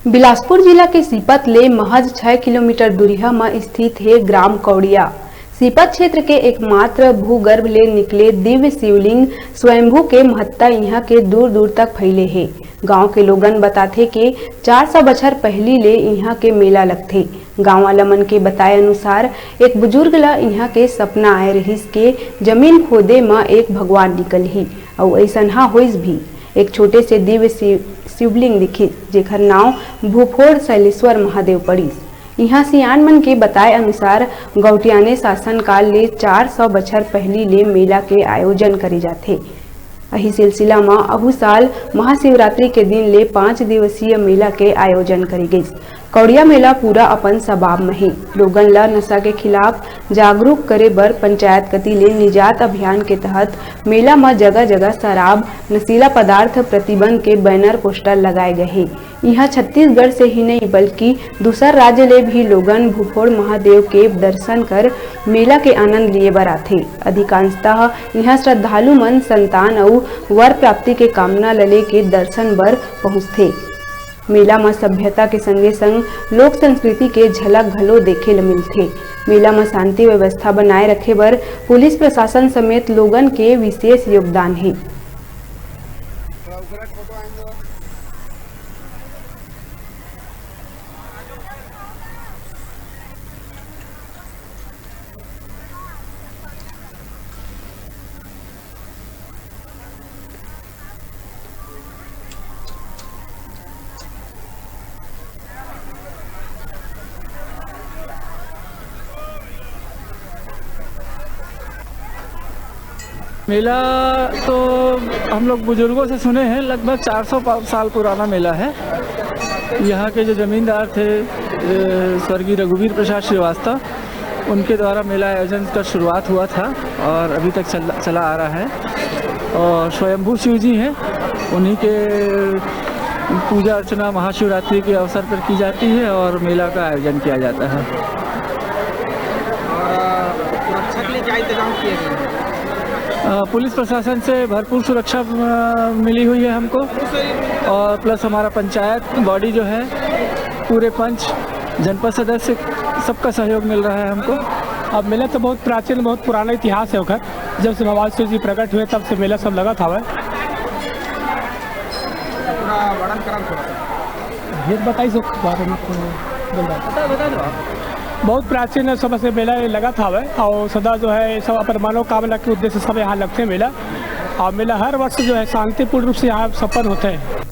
बिलासपुर जिला के सीपत ले महज 6 किलोमीटर दूरिया में स्थित है ग्राम कौड़िया। सीपत क्षेत्र के एकमात्र भूगर्भ ले निकले दिव्य शिवलिंग स्वयंभू के महत्ता यहाँ के दूर दूर तक फैले है। गांव के लोगन बताते कि 400 बछर पहली ले यहाँ के मेला लगथे। गांव वाला मन के बताए अनुसार एक बुजुर्ग ला यहाँ के सपना आए रहिस के जमीन खोदे में एक भगवान निकल ही और ऐसा होइस भी। एक छोटे से दिव्य शिवलिंग दिखिस जेकर नाम भूफोड़ शैलेश्वर महादेव पड़िस। यहाँ सियान मन के बताए अनुसार गौटियाने शासन काल ले 400 बछर पहली ले मेला के आयोजन करे जाथे। अही सिलसिला में अहू साल महाशिवरात्रि के दिन ले 5 दिवसीय मेला के आयोजन करे गइस। कौड़िया मेला पूरा अपन सबाब में है। लोगन ला नशा के खिलाफ जागरूक करे बर पंचायत कति ले निजात अभियान के तहत मेला में जगह जगह शराब नशीला पदार्थ प्रतिबंध के बैनर पोस्टर लगाए गए हैं। यहाँ छत्तीसगढ़ से ही नहीं बल्कि दूसर राज्य ले भी लोगन भूफोड़ महादेव के दर्शन कर मेला के आनंद लिए बर आथे। अधिकांशतः यहाँ श्रद्धालु मन संतान और वर प्राप्ति के कामना लले के दर्शन बर पहुँचथे। मेला में सभ्यता के संगे संग लोक संस्कृति के झलक घलो देखे ल मिलथे। मेला में शांति व्यवस्था बनाए रखे बर पुलिस प्रशासन समेत लोगन के विशेष योगदान है। मेला तो हम लोग बुजुर्गों से सुने हैं, लगभग 400 साल पुराना मेला है। यहाँ के जो जमींदार थे स्वर्गीय रघुवीर प्रसाद श्रीवास्तव, उनके द्वारा मेला आयोजन का शुरुआत हुआ था और अभी तक चला आ रहा है। और स्वयंभू शिव जी हैं, उन्हीं के पूजा अर्चना महाशिवरात्रि के अवसर पर की जाती है और मेला का आयोजन किया जाता है। सुरक्षा के लिए क्या इंतजाम किए गए हैं? पुलिस प्रशासन से भरपूर सुरक्षा मिली हुई है हमको, और प्लस हमारा पंचायत बॉडी जो है, पूरे पंच जनपद सदस्य सबका सहयोग मिल रहा है हमको। अब मेला तो बहुत प्राचीन बहुत पुराना इतिहास है ओकर। जब से भगवान शिव जी प्रकट हुए तब से मेला सब लगा था। बताइए बहुत प्राचीन है, समय से मेला लगा था और सदा जो है सब अपन मनोकामना के उद्देश्य सब यहाँ लगते हैं मेला। और मेला हर वर्ष जो है शांतिपूर्ण रूप से यहाँ संपन्न होते हैं।